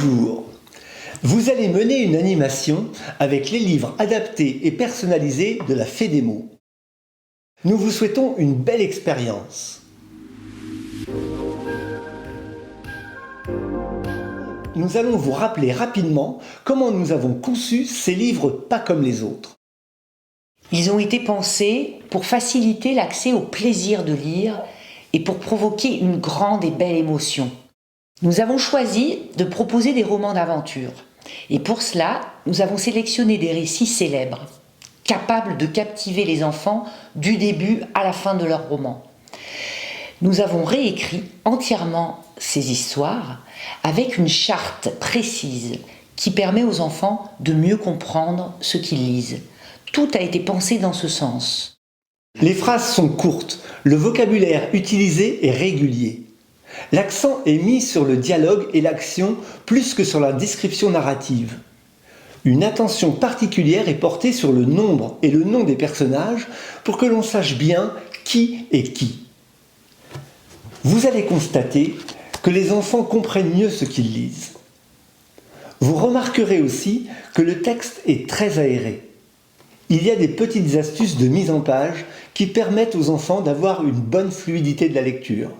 Bonjour. Vous allez mener une animation avec les livres adaptés et personnalisés de la Fée des mots. Nous vous souhaitons une belle expérience. Nous allons vous rappeler rapidement comment nous avons conçu ces livres pas comme les autres. Ils ont été pensés pour faciliter l'accès au plaisir de lire et pour provoquer une grande et belle émotion. Nous avons choisi de proposer des romans d'aventure. Et pour cela, nous avons sélectionné des récits célèbres, capables de captiver les enfants du début à la fin de leur roman. Nous avons réécrit entièrement ces histoires avec une charte précise qui permet aux enfants de mieux comprendre ce qu'ils lisent. Tout a été pensé dans ce sens. Les phrases sont courtes, le vocabulaire utilisé est régulier. L'accent est mis sur le dialogue et l'action plus que sur la description narrative. Une attention particulière est portée sur le nombre et le nom des personnages pour que l'on sache bien qui est qui. Vous allez constater que les enfants comprennent mieux ce qu'ils lisent. Vous remarquerez aussi que le texte est très aéré. Il y a des petites astuces de mise en page qui permettent aux enfants d'avoir une bonne fluidité de la lecture.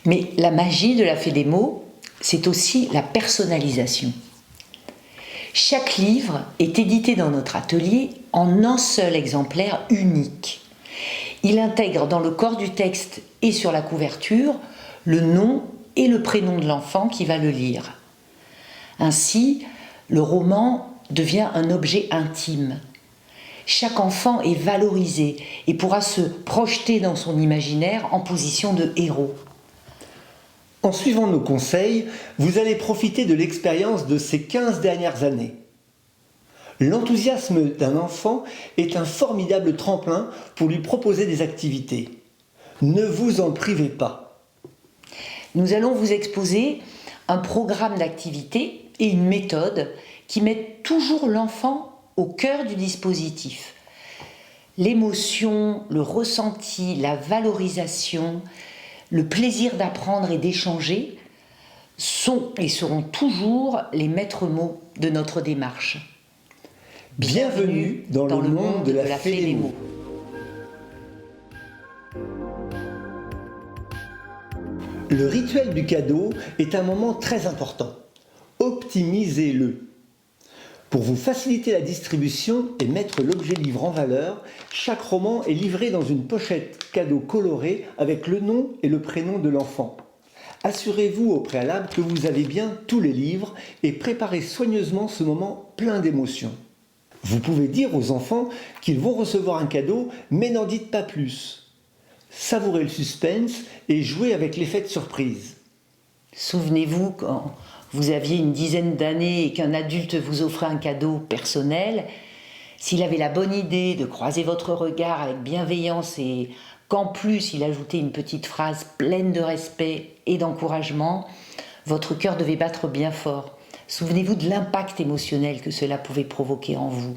Mais la magie de la Fée des mots, c'est aussi la personnalisation. Chaque livre est édité dans notre atelier en un seul exemplaire unique. Il intègre dans le corps du texte et sur la couverture le nom et le prénom de l'enfant qui va le lire. Ainsi, le roman devient un objet intime. Chaque enfant est valorisé et pourra se projeter dans son imaginaire en position de héros. En suivant nos conseils, vous allez profiter de l'expérience de ces 15 dernières années. L'enthousiasme d'un enfant est un formidable tremplin pour lui proposer des activités. Ne vous en privez pas. Nous allons vous exposer un programme d'activités et une méthode qui mettent toujours l'enfant au cœur du dispositif. L'émotion, le ressenti, la valorisation, le plaisir d'apprendre et d'échanger sont et seront toujours les maîtres mots de notre démarche. Bienvenue dans le monde de la Fée des mots. Le rituel du cadeau est un moment très important. Optimisez-le. Pour vous faciliter la distribution et mettre l'objet livre en valeur, chaque roman est livré dans une pochette cadeau colorée avec le nom et le prénom de l'enfant. Assurez-vous au préalable que vous avez bien tous les livres et préparez soigneusement ce moment plein d'émotions. Vous pouvez dire aux enfants qu'ils vont recevoir un cadeau, mais n'en dites pas plus. Savourez le suspense et jouez avec l'effet de surprise. Souvenez-vous quand vous aviez une dizaine d'années et qu'un adulte vous offrait un cadeau personnel, s'il avait la bonne idée de croiser votre regard avec bienveillance et qu'en plus il ajoutait une petite phrase pleine de respect et d'encouragement, votre cœur devait battre bien fort. Souvenez-vous de l'impact émotionnel que cela pouvait provoquer en vous.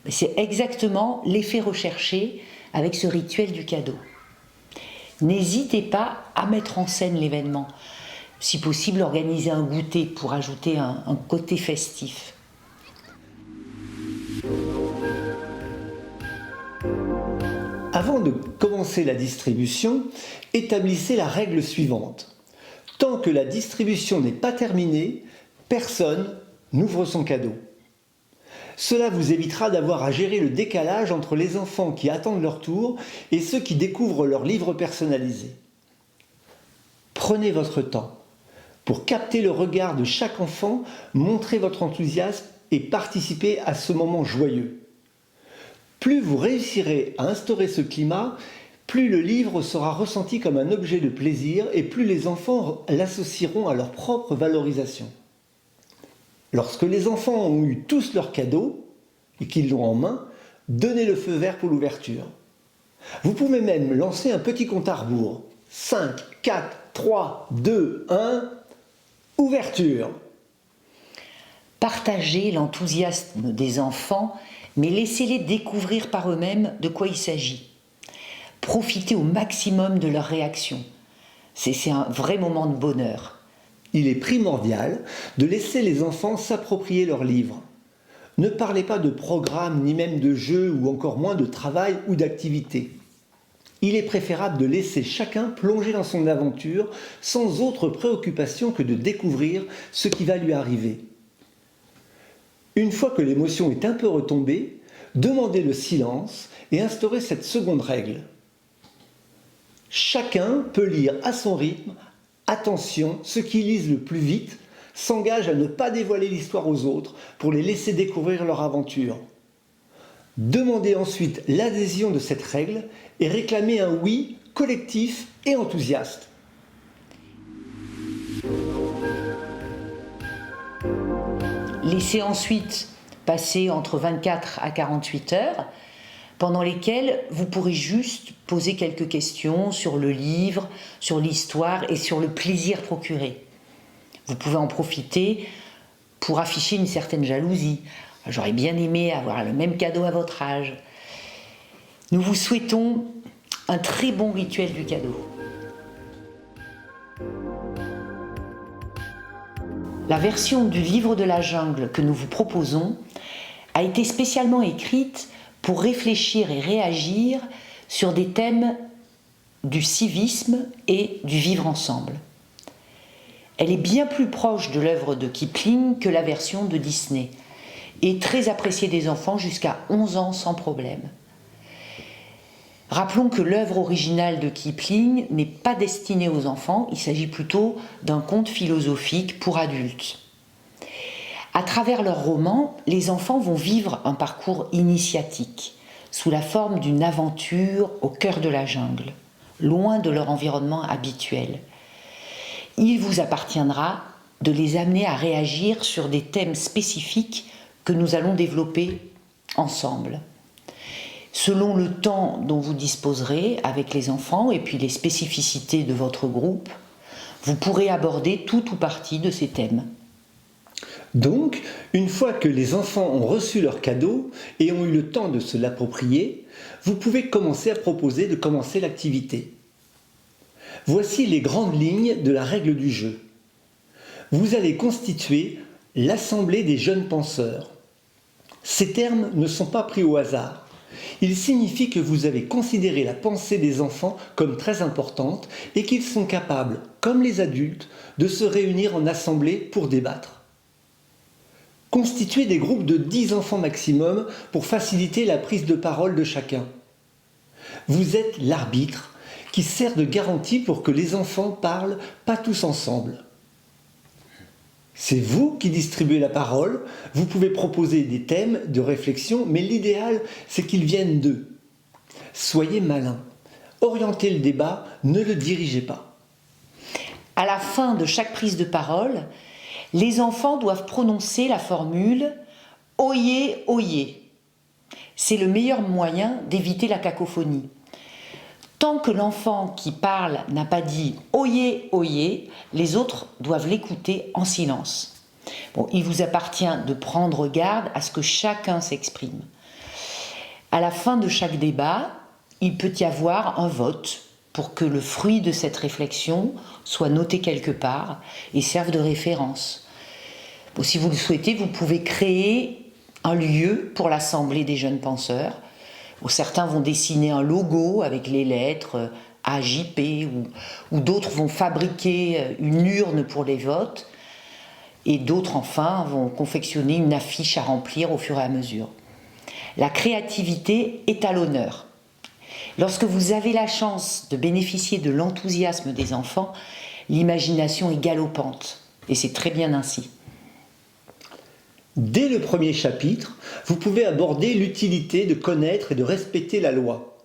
C'est exactement l'effet recherché avec ce rituel du cadeau. N'hésitez pas à mettre en scène l'événement. Si possible, organisez un goûter pour ajouter un côté festif. Avant de commencer la distribution, établissez la règle suivante. Tant que la distribution n'est pas terminée, personne n'ouvre son cadeau. Cela vous évitera d'avoir à gérer le décalage entre les enfants qui attendent leur tour et ceux qui découvrent leur livre personnalisé. Prenez votre temps. Pour capter le regard de chaque enfant, montrez votre enthousiasme et participez à ce moment joyeux. Plus vous réussirez à instaurer ce climat, plus le livre sera ressenti comme un objet de plaisir et plus les enfants l'associeront à leur propre valorisation. Lorsque les enfants ont eu tous leurs cadeaux et qu'ils l'ont en main, donnez le feu vert pour l'ouverture. Vous pouvez même lancer un petit compte à rebours. 5, 4, 3, 2, 1, ouverture. Partagez l'enthousiasme des enfants, mais laissez-les découvrir par eux-mêmes de quoi il s'agit. Profitez au maximum de leur réaction. C'est un vrai moment de bonheur. Il est primordial de laisser les enfants s'approprier leurs livres. Ne parlez pas de programme, ni même de jeu, ou encore moins de travail ou d'activité. Il est préférable de laisser chacun plonger dans son aventure sans autre préoccupation que de découvrir ce qui va lui arriver. Une fois que l'émotion est un peu retombée, demandez le silence et instaurez cette seconde règle. Chacun peut lire à son rythme. Attention, ceux qui lisent le plus vite s'engagent à ne pas dévoiler l'histoire aux autres pour les laisser découvrir leur aventure. Demandez ensuite l'adhésion de cette règle et réclamez un oui collectif et enthousiaste. Laissez ensuite passer entre 24 à 48 heures, pendant lesquelles vous pourrez juste poser quelques questions sur le livre, sur l'histoire et sur le plaisir procuré. Vous pouvez en profiter pour afficher une certaine jalousie. J'aurais bien aimé avoir le même cadeau à votre âge. Nous vous souhaitons un très bon rituel du cadeau. La version du livre de la jungle que nous vous proposons a été spécialement écrite pour réfléchir et réagir sur des thèmes du civisme et du vivre ensemble. Elle est bien plus proche de l'œuvre de Kipling que la version de Disney et très appréciée des enfants jusqu'à 11 ans sans problème. Rappelons que l'œuvre originale de Kipling n'est pas destinée aux enfants, il s'agit plutôt d'un conte philosophique pour adultes. À travers leurs romans, les enfants vont vivre un parcours initiatique, sous la forme d'une aventure au cœur de la jungle, loin de leur environnement habituel. Il vous appartiendra de les amener à réagir sur des thèmes spécifiques que nous allons développer ensemble. Selon le temps dont vous disposerez avec les enfants et puis les spécificités de votre groupe, vous pourrez aborder tout ou partie de ces thèmes. Donc, une fois que les enfants ont reçu leur cadeau et ont eu le temps de se l'approprier, vous pouvez commencer à proposer de commencer l'activité. Voici les grandes lignes de la règle du jeu. Vous allez constituer l'Assemblée des jeunes penseurs. Ces termes ne sont pas pris au hasard. Ils signifient que vous avez considéré la pensée des enfants comme très importante et qu'ils sont capables, comme les adultes, de se réunir en assemblée pour débattre. Constituez des groupes de 10 enfants maximum pour faciliter la prise de parole de chacun. Vous êtes l'arbitre qui sert de garantie pour que les enfants parlent pas tous ensemble. C'est vous qui distribuez la parole, vous pouvez proposer des thèmes de réflexion, mais l'idéal, c'est qu'ils viennent d'eux. Soyez malins, orientez le débat, ne le dirigez pas. À la fin de chaque prise de parole, les enfants doivent prononcer la formule « Oyez, oyez ». C'est le meilleur moyen d'éviter la cacophonie. Tant que l'enfant qui parle n'a pas dit « Oyez, oyez », les autres doivent l'écouter en silence. Bon, il vous appartient de prendre garde à ce que chacun s'exprime. À la fin de chaque débat, il peut y avoir un vote pour que le fruit de cette réflexion soit noté quelque part et serve de référence. Bon, si vous le souhaitez, vous pouvez créer un lieu pour l'Assemblée des jeunes penseurs, où certains vont dessiner un logo avec les lettres AJP, ou d'autres vont fabriquer une urne pour les votes, et d'autres enfin vont confectionner une affiche à remplir au fur et à mesure. La créativité est à l'honneur. Lorsque vous avez la chance de bénéficier de l'enthousiasme des enfants, l'imagination est galopante, et c'est très bien ainsi. Dès le premier chapitre, vous pouvez aborder l'utilité de connaître et de respecter la loi.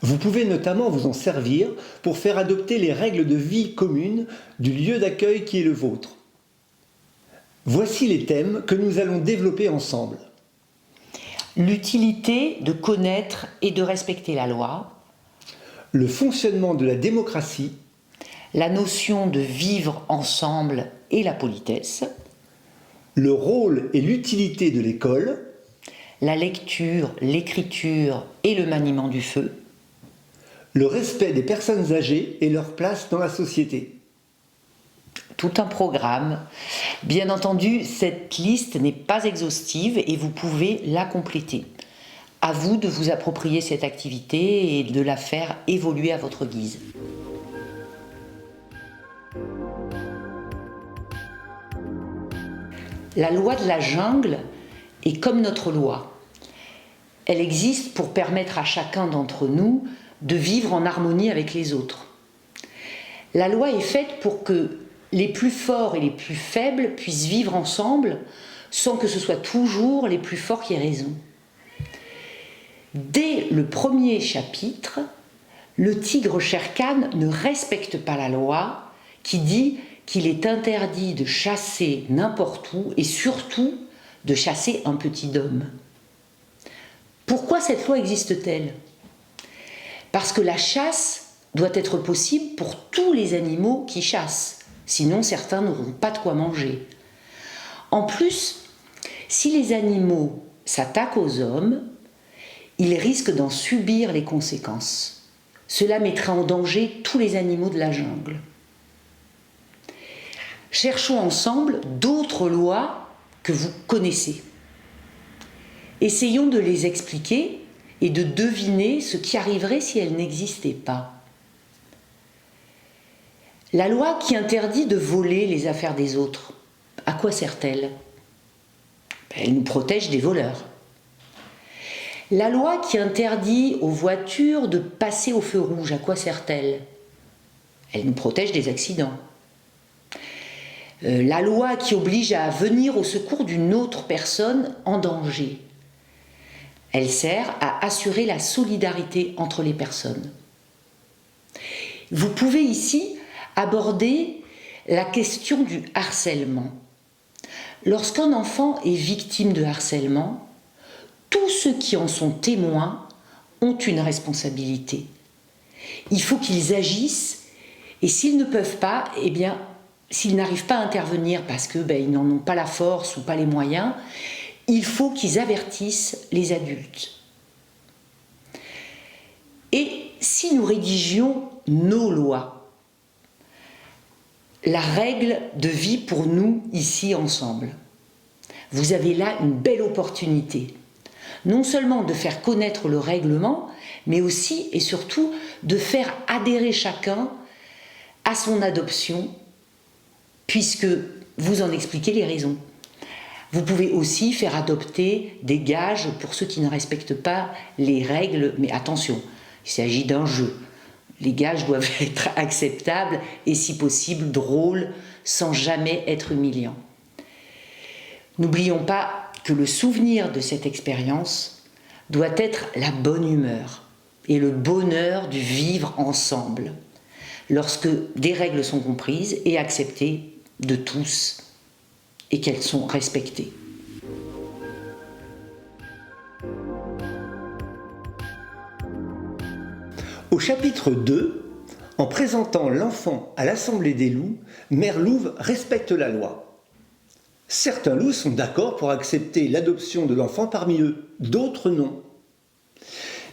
Vous pouvez notamment vous en servir pour faire adopter les règles de vie communes du lieu d'accueil qui est le vôtre. Voici les thèmes que nous allons développer ensemble. L'utilité de connaître et de respecter la loi. Le fonctionnement de la démocratie. La notion de vivre ensemble et la politesse. Le rôle et l'utilité de l'école. La lecture, l'écriture et le maniement du feu. Le respect des personnes âgées et leur place dans la société. tout un programme. Bien entendu, cette liste n'est pas exhaustive et vous pouvez la compléter. À vous de vous approprier cette activité et de la faire évoluer à votre guise. La loi de la jungle est comme notre loi. Elle existe pour permettre à chacun d'entre nous de vivre en harmonie avec les autres. La loi est faite pour que les plus forts et les plus faibles puissent vivre ensemble sans que ce soit toujours les plus forts qui aient raison. Dès le premier chapitre, le tigre Shere Khan ne respecte pas la loi qui dit qu'il est interdit de chasser n'importe où et surtout de chasser un petit homme. Pourquoi cette loi existe-t-elle ? Parce que la chasse doit être possible pour tous les animaux qui chassent, sinon certains n'auront pas de quoi manger. En plus, si les animaux s'attaquent aux hommes, ils risquent d'en subir les conséquences. Cela mettrait en danger tous les animaux de la jungle. Cherchons ensemble d'autres lois que vous connaissez. Essayons de les expliquer et de deviner ce qui arriverait si elles n'existaient pas. La loi qui interdit de voler les affaires des autres, à quoi sert-elle ? Elle nous protège des voleurs. La loi qui interdit aux voitures de passer au feu rouge, à quoi sert-elle ? Elle nous protège des accidents. La loi qui oblige à venir au secours d'une autre personne en danger, elle sert à assurer la solidarité entre les personnes. Vous pouvez ici aborder la question du harcèlement. Lorsqu'un enfant est victime de harcèlement, tous ceux qui en sont témoins ont une responsabilité. Il faut qu'ils agissent et s'ils ne peuvent pas, eh bien, s'ils n'arrivent pas à intervenir parce que ils n'en ont pas la force ou pas les moyens, il faut qu'ils avertissent les adultes. Et si nous rédigions nos lois, la règle de vie pour nous ici ensemble, vous avez là une belle opportunité. Non seulement de faire connaître le règlement, mais aussi et surtout de faire adhérer chacun à son adoption, puisque vous en expliquez les raisons. Vous pouvez aussi faire adopter des gages pour ceux qui ne respectent pas les règles, mais attention, il s'agit d'un jeu. Les gages doivent être acceptables et si possible drôles, sans jamais être humiliants. N'oublions pas que le souvenir de cette expérience doit être la bonne humeur et le bonheur du vivre ensemble, lorsque des règles sont comprises et acceptées de tous et qu'elles sont respectées. Au chapitre 2, en présentant l'enfant à l'Assemblée des loups, Mère Louve respecte la loi. Certains loups sont d'accord pour accepter l'adoption de l'enfant parmi eux, d'autres non.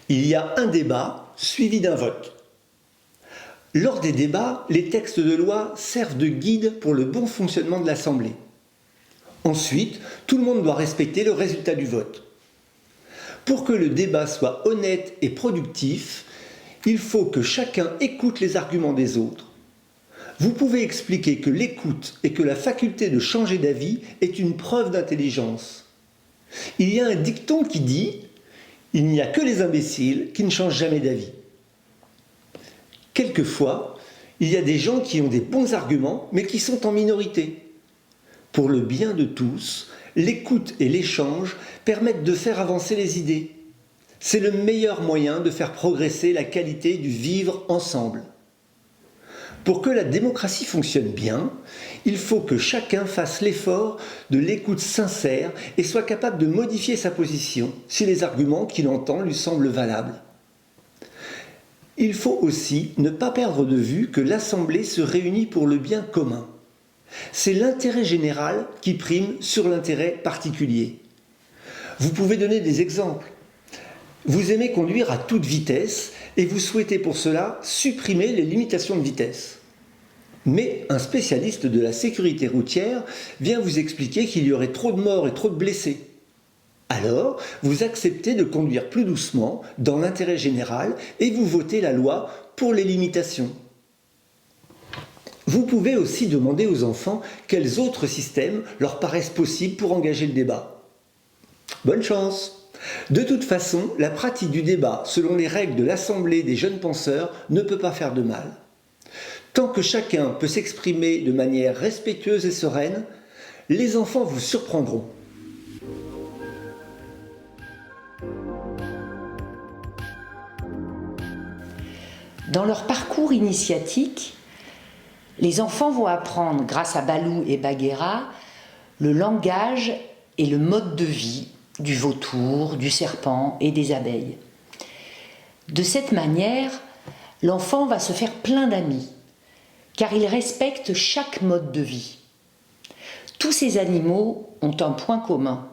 Il y a un débat suivi d'un vote. Lors des débats, les textes de loi servent de guide pour le bon fonctionnement de l'Assemblée. Ensuite, tout le monde doit respecter le résultat du vote. Pour que le débat soit honnête et productif, il faut que chacun écoute les arguments des autres. Vous pouvez expliquer que l'écoute et que la faculté de changer d'avis est une preuve d'intelligence. Il y a un dicton qui dit « Il n'y a que les imbéciles qui ne changent jamais d'avis ». Quelquefois, il y a des gens qui ont des bons arguments, mais qui sont en minorité. Pour le bien de tous, l'écoute et l'échange permettent de faire avancer les idées. C'est le meilleur moyen de faire progresser la qualité du vivre ensemble. Pour que la démocratie fonctionne bien, il faut que chacun fasse l'effort de l'écoute sincère et soit capable de modifier sa position si les arguments qu'il entend lui semblent valables. Il faut aussi ne pas perdre de vue que l'Assemblée se réunit pour le bien commun. C'est l'intérêt général qui prime sur l'intérêt particulier. Vous pouvez donner des exemples. Vous aimez conduire à toute vitesse et vous souhaitez pour cela supprimer les limitations de vitesse. Mais un spécialiste de la sécurité routière vient vous expliquer qu'il y aurait trop de morts et trop de blessés. Alors, vous acceptez de conduire plus doucement, dans l'intérêt général, et vous votez la loi pour les limitations. Vous pouvez aussi demander aux enfants quels autres systèmes leur paraissent possibles pour engager le débat. Bonne chance! De toute façon, la pratique du débat selon les règles de l'Assemblée des jeunes penseurs ne peut pas faire de mal. Tant que chacun peut s'exprimer de manière respectueuse et sereine, les enfants vous surprendront. Dans leur parcours initiatique, les enfants vont apprendre, grâce à Balou et Bagheera, le langage et le mode de vie du vautour, du serpent et des abeilles. De cette manière, l'enfant va se faire plein d'amis, car il respecte chaque mode de vie. Tous ces animaux ont un point commun.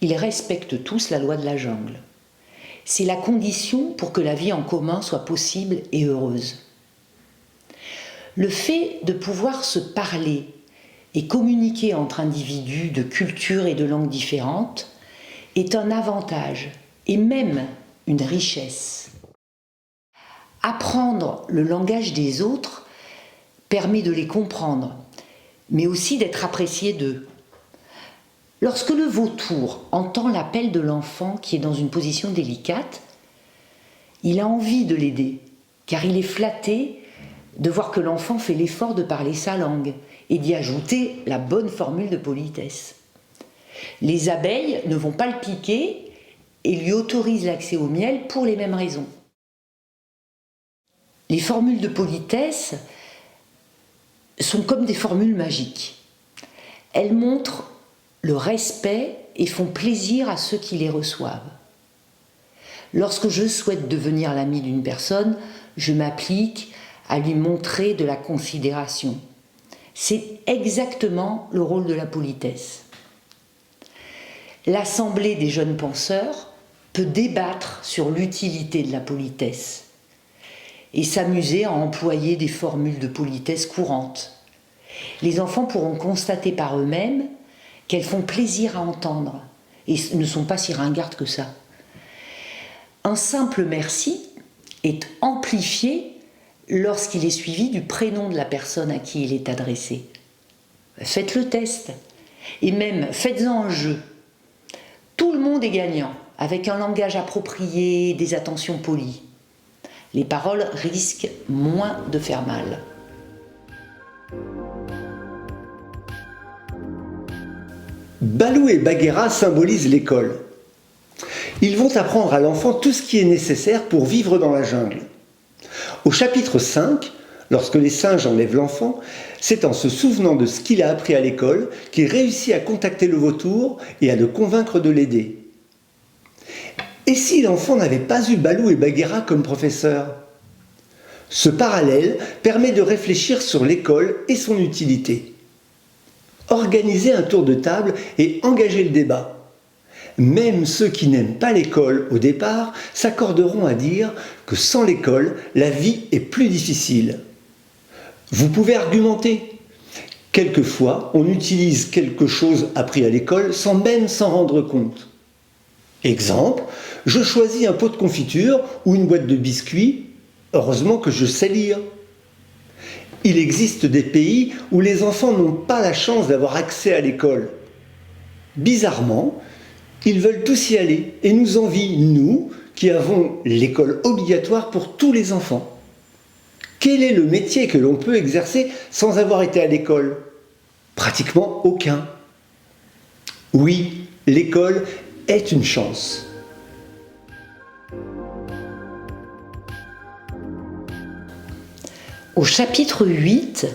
Ils respectent tous la loi de la jungle. C'est la condition pour que la vie en commun soit possible et heureuse. Le fait de pouvoir se parler et communiquer entre individus de cultures et de langues différentes est un avantage et même une richesse. Apprendre le langage des autres permet de les comprendre, mais aussi d'être apprécié d'eux. Lorsque le vautour entend l'appel de l'enfant qui est dans une position délicate, il a envie de l'aider, car il est flatté de voir que l'enfant fait l'effort de parler sa langue et d'y ajouter la bonne formule de politesse. Les abeilles ne vont pas le piquer et lui autorisent l'accès au miel pour les mêmes raisons. Les formules de politesse sont comme des formules magiques. Elles montrent le respect et font plaisir à ceux qui les reçoivent. Lorsque je souhaite devenir l'ami d'une personne, je m'applique à lui montrer de la considération. C'est exactement le rôle de la politesse. L'Assemblée des jeunes penseurs peut débattre sur l'utilité de la politesse et s'amuser à employer des formules de politesse courantes. Les enfants pourront constater par eux-mêmes qu'elles font plaisir à entendre et ne sont pas si ringardes que ça. Un simple merci est amplifié lorsqu'il est suivi du prénom de la personne à qui il est adressé. Faites le test et même faites-en un jeu. Tout le monde est gagnant avec un langage approprié, des attentions polies. Les paroles risquent moins de faire mal. Balou et Bagheera symbolisent l'école. Ils vont apprendre à l'enfant tout ce qui est nécessaire pour vivre dans la jungle. Au chapitre 5, lorsque les singes enlèvent l'enfant, c'est en se souvenant de ce qu'il a appris à l'école qu'il réussit à contacter le vautour et à le convaincre de l'aider. Et si l'enfant n'avait pas eu Balou et Bagheera comme professeurs ? Ce parallèle permet de réfléchir sur l'école et son utilité. Organiser un tour de table et engager le débat. Même ceux qui n'aiment pas l'école au départ s'accorderont à dire que sans l'école, la vie est plus difficile. Vous pouvez argumenter. Quelquefois, on utilise quelque chose appris à l'école sans même s'en rendre compte. Exemple, je choisis un pot de confiture ou une boîte de biscuits, heureusement que je sais lire. Il existe des pays où les enfants n'ont pas la chance d'avoir accès à l'école. Bizarrement, ils veulent tous y aller et nous envient, nous, qui avons l'école obligatoire pour tous les enfants. Quel est le métier que l'on peut exercer sans avoir été à l'école ? Pratiquement aucun. Oui, l'école est une chance. Au chapitre 8,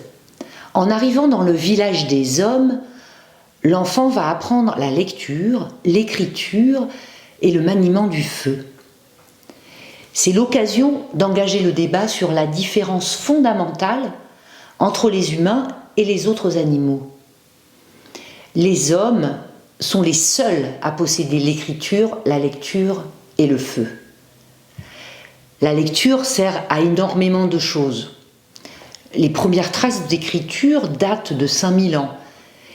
en arrivant dans le village des hommes, l'enfant va apprendre la lecture, l'écriture et le maniement du feu. C'est l'occasion d'engager le débat sur la différence fondamentale entre les humains et les autres animaux. Les hommes sont les seuls à posséder l'écriture, la lecture et le feu. La lecture sert à énormément de choses. les premières traces d'écriture datent de 5000 ans.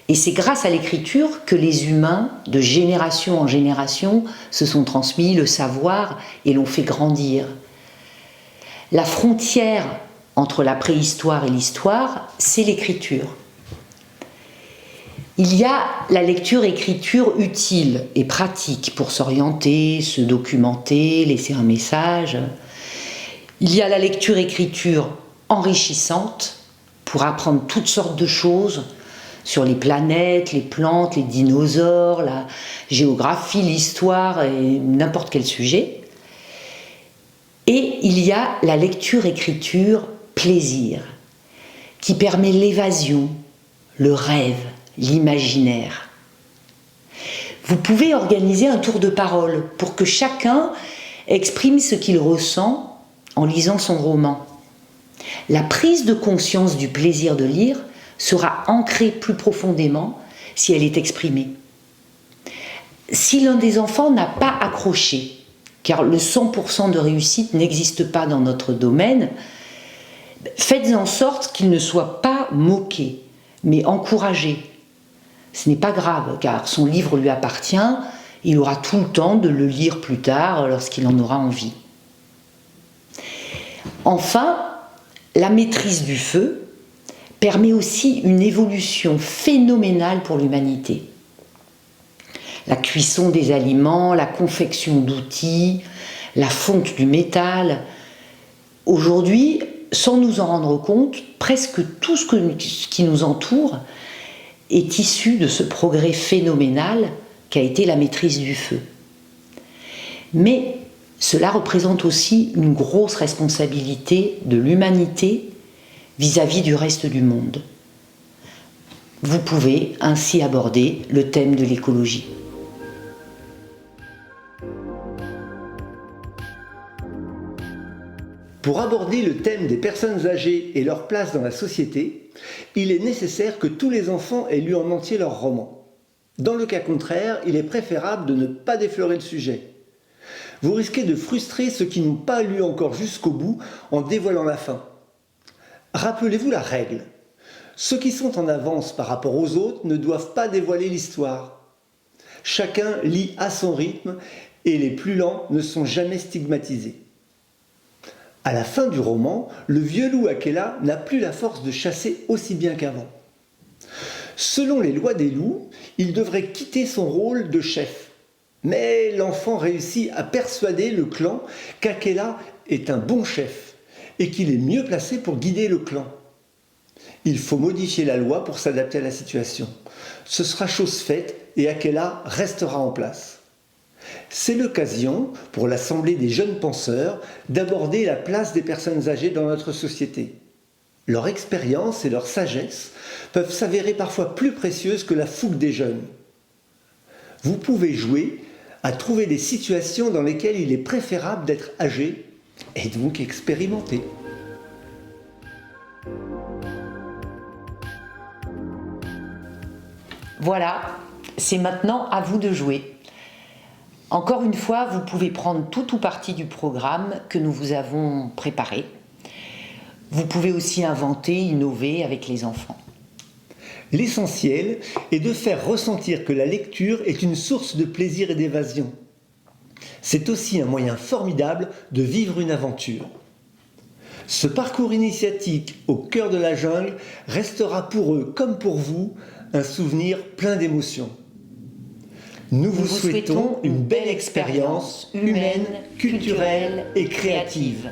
Et c'est grâce à l'écriture que les humains, de génération en génération, se sont transmis le savoir et l'ont fait grandir. La frontière entre la préhistoire et l'histoire, c'est l'écriture. Il y a la lecture-écriture utile et pratique pour s'orienter, se documenter, laisser un message. Il y a la lecture-écriture enrichissante pour apprendre toutes sortes de choses sur les planètes, les plantes, les dinosaures, la géographie, l'histoire et n'importe quel sujet. Et il y a la lecture-écriture plaisir qui permet l'évasion, le rêve, l'imaginaire. Vous pouvez organiser un tour de parole pour que chacun exprime ce qu'il ressent en lisant son roman. La prise de conscience du plaisir de lire sera ancrée plus profondément si elle est exprimée. Si l'un des enfants n'a pas accroché, car le 100% de réussite n'existe pas dans notre domaine, faites en sorte qu'il ne soit pas moqué, mais encouragé. Ce n'est pas grave, car son livre lui appartient, il aura tout le temps de le lire plus tard lorsqu'il en aura envie. Enfin, la maîtrise du feu permet aussi une évolution phénoménale pour l'humanité. La cuisson des aliments, la confection d'outils, la fonte du métal. Aujourd'hui, sans nous en rendre compte, presque tout ce qui nous entoure est issu de ce progrès phénoménal qu'a été la maîtrise du feu. Mais cela représente aussi une grosse responsabilité de l'humanité vis-à-vis du reste du monde. Vous pouvez ainsi aborder le thème de l'écologie. Pour aborder le thème des personnes âgées et leur place dans la société, il est nécessaire que tous les enfants aient lu en entier leur roman. Dans le cas contraire, il est préférable de ne pas déflorer le sujet. Vous risquez de frustrer ceux qui n'ont pas lu encore jusqu'au bout en dévoilant la fin. Rappelez-vous la règle. Ceux qui sont en avance par rapport aux autres ne doivent pas dévoiler l'histoire. Chacun lit à son rythme et les plus lents ne sont jamais stigmatisés. À la fin du roman, le vieux loup Akela n'a plus la force de chasser aussi bien qu'avant. Selon les lois des loups, il devrait quitter son rôle de chef. Mais l'enfant réussit à persuader le clan qu'Akela est un bon chef et qu'il est mieux placé pour guider le clan. Il faut modifier la loi pour s'adapter à la situation. Ce sera chose faite et Akela restera en place. C'est l'occasion, pour l'Assemblée des jeunes penseurs, d'aborder la place des personnes âgées dans notre société. Leur expérience et leur sagesse peuvent s'avérer parfois plus précieuses que la fougue des jeunes. Vous pouvez jouer à trouver des situations dans lesquelles il est préférable d'être âgé et donc expérimenté. Voilà, c'est maintenant à vous de jouer. Encore une fois, vous pouvez prendre tout ou partie du programme que nous vous avons préparé. Vous pouvez aussi inventer, innover avec les enfants. L'essentiel est de faire ressentir que la lecture est une source de plaisir et d'évasion. C'est aussi un moyen formidable de vivre une aventure. Ce parcours initiatique au cœur de la jungle restera pour eux comme pour vous un souvenir plein d'émotions. Nous vous souhaitons une belle expérience humaine, culturelle et créative.